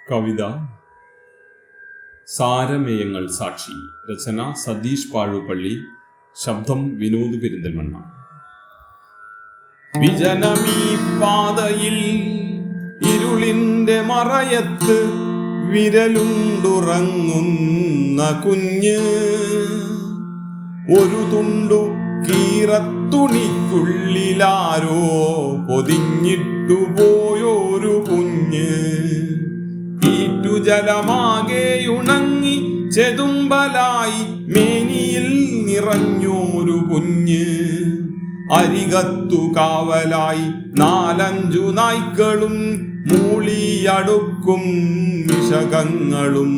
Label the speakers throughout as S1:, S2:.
S1: കവിത സാരമേയങ്ങൾ സാക്ഷി. രചന സതീഷ് പാഴുപള്ളി. ശബ്ദം വിനോദ് പെരിന്തൽമണ്ണ. വിജനമീ പാതയിൽ ഇരുളിന്റെ മറയത്ത് വിരലുണ്ടുറങ്ങുന്ന കുഞ്ഞ്, ഒരു തുണ്ടു കീറത്തുണിക്കുള്ളിലാരോ പൊതിഞ്ഞിട്ടു പോയൊരു കുഞ്ഞ്, ജലമാകെയുണങ്ങി ചെതുമ്പലായി മേനിയിൽ നിറഞ്ഞോരു കുഞ്ഞ്, അരികത്തു കാവലായി 4-5 നായ്ക്കളും മൂളിയടുക്കും വിശകങ്ങളും.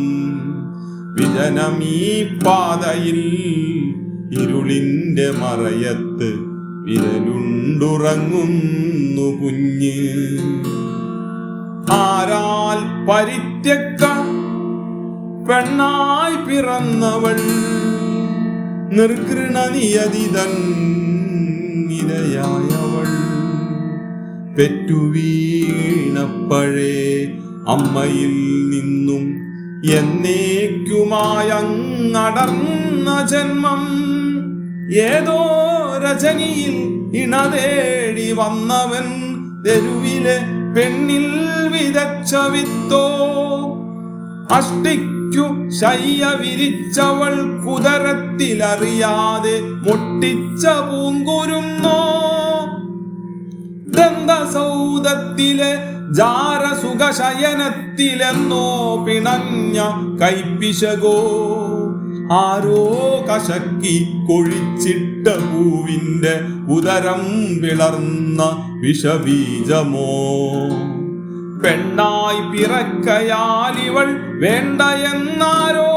S1: വിജനമീ പാതയിൽ ഇരുളിന്റെ മറയത്ത് വിരലുണ്ടുറങ്ങുന്നു കുഞ്ഞ്. ആരാൽ പരിത്യക്ത പെണ്ണായി പിറന്നവൾ, നിർഘൃണ നിയതിതൻ ഇരയായവൾ. പെറ്റുവീണപ്പഴേ അമ്മയിൽ നിന്നും എന്നേക്കുമായങ്ങടർന്ന ജന്മം, ഏതോ രജനിയിൽ ഇണതേടി വന്നവൻ തെരുവിലെ പെണ്ണിൽ വിതച്ച വിത്തോ. അഷ്ടിക്കു ശയ്യ വിരിച്ചവൾ കുതരത്തിലറിയാതെ മുട്ടിച്ച പൂങ്കുരുന്നോ. ദന്തസൗധത്തിലെ ജാരസുഖശയനത്തിലെന്നോ പിണഞ്ഞ കൈപ്പിശകോ. ആരോ കശക്കി കൊഴിച്ചിട്ട പൂവിന്റെ ഉദരം പിളർന്ന വിഷബീജമോ. പെണ്ണായി പിറക്കയാലിവൾ വേണ്ടയെന്നാരോ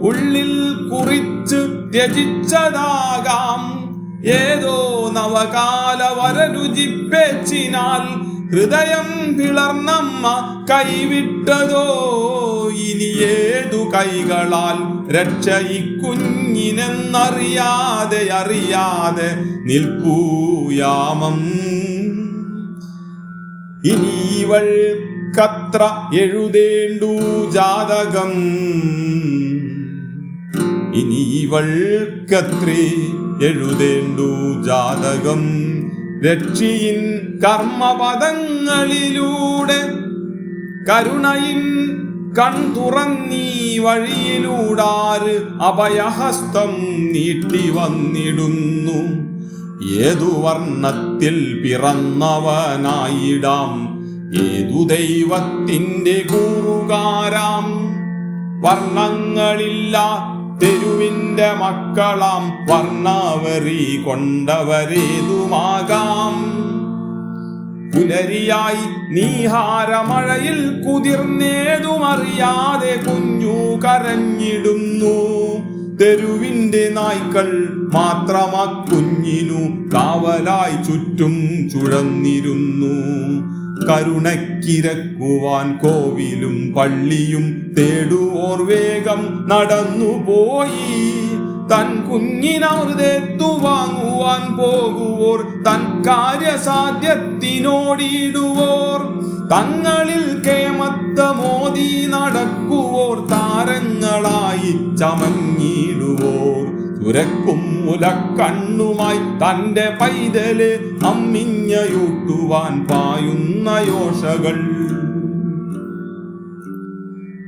S1: ഉള്ളിൽ കുറിച്ച് ത്യജിച്ചതാകാം. ഏതോ നവകാല വരരുചിപ്പേച്ചിനാൽ ഹൃദയം പിളർന്നമ്മ കൈവിട്ടതോ. ഇനി ഏതു കൈകളാൽ രക്ഷ ഈ കുഞ്ഞിനെന്നറിയാതെ അറിയാതെ നിൽപ്പൂയാമം. ഇനിവൾക്കത്ര എഴുതേണ്ടു ജാതകം, ഇനിവൾക്കത്രേ എഴുതേണ്ടു ജാതകം. രക്ഷിയിൻ കർമ്മപദങ്ങളിലൂടെ കരുണയിൻ കൺതുറന്നീ വഴിയിലൂടാറ് അഭയഹസ്തം നീട്ടി വന്നിടുന്നു. ഏതു വർണ്ണത്തിൽ പിറന്നവനായിടാം, ഏതു ദൈവത്തിന്റെ കൂറുകാരാം. വർണ്ണങ്ങളില്ല തെരുവിന്റെ മക്കളാം, വർണ്ണാവറി കൊണ്ടവരേതുമാകാം. പുലരിയായി നീഹാരമഴയിൽ കുതിർന്നേതുമറിയാതെ കുഞ്ഞു കരഞ്ഞിടുന്നു. തെരുവിന്റെ നായ്ക്കൾ മാത്രമാ കുഞ്ഞിനു കാവലായി ചുറ്റും ചുഴന്നിരുന്നു. കരുണക്കിരക്കുവാൻ കോവിലും പള്ളിയും തേടുവോർ വേഗം നടന്നുപോയി. തൻ കുഞ്ഞിനമൃതേത്തു വാങ്ങുവാൻ പോകുവോർ, തൻ കാര്യസാധ്യത്തിനോടിടുവോർ, തങ്ങളിൽ കേമത്തമോദി നടക്കുവോർ, താരങ്ങളായി ചമഞ്ഞിടുവോർ. തുരക്കും മുലക്കണ്ണുമായി തന്റെ പൈതലെ അമ്മിഞ്ഞയൂട്ടുവാൻ പായുന്ന യോഷകൾ.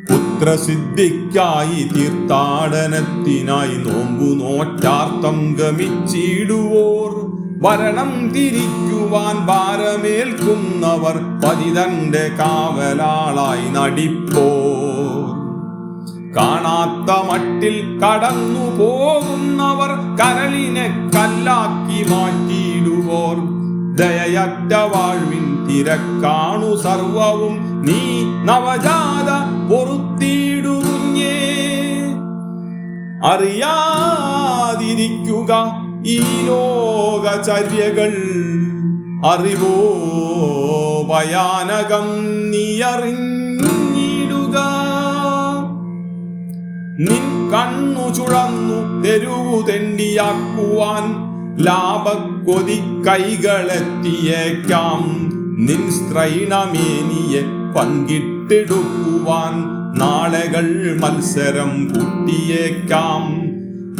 S1: പുത്രസിദ്ധിക്കായി തീർത്ഥാടനത്തിനായി നോമ്പു നോറ്റാർത്ഥം ഗമിച്ചിടുവോർ, ഭരണം തിരിക്കുവാൻ ഭാരമേൽക്കുന്നവർ പതിതന്റെ കാവലാളായി നടിപ്പോർ. കാണാത്ത മട്ടിൽ കടന്നു പോകുന്നവർ കരളിനെ കല്ലാക്കി മാറ്റിയിടുവോർ. ദയയറ്റ വാഴ്വിൻ തിരക്കാണു സർവവും, നീ നവജാത പൊറുത്തിടുകുഞ്ഞേ. അറിയാതിരിക്കുക ഈ ലോകചര്യകൾ, അറിവോ ഭയാനകം നീ അറിഞ്ഞിടുക. നിൻ കണ്ണു ചുഴന്നു തെരുവു തെണ്ടിയാക്കുവാൻ ലാഭക്കൊതി കൈകളെത്തിയേക്കാം. നിൻ സ്ത്രൈണമേനിയെ പങ്കിട്ടെടുക്കുവാൻ കാണുവാൻ നാളെകൾ മത്സരം കൂട്ടിയേക്കാം.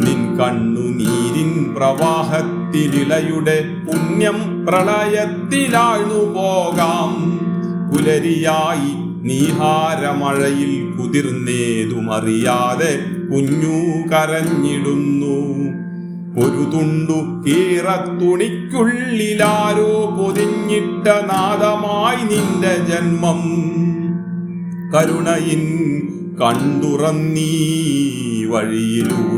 S1: നിൻ കണ്ണുനീരിൻ പ്രവാഹത്തിലിളയുടെ പുണ്യം പ്രളയത്തിലാഴ്ന്നു പോകാം. പുലരിയായി നീഹാരമഴയിൽ കുതിർന്നേതുമറിയാതെ കുഞ്ഞു കരഞ്ഞിടുന്നു. ഒരു തുണ്ടു കീറത്തുണിക്കുള്ളിലാരോ പൊതിഞ്ഞിട്ട നാദമായി നിന്റെ ജന്മം. കരുണയിൻ കണ്ടുറന്നീ വഴിയിലൂടെ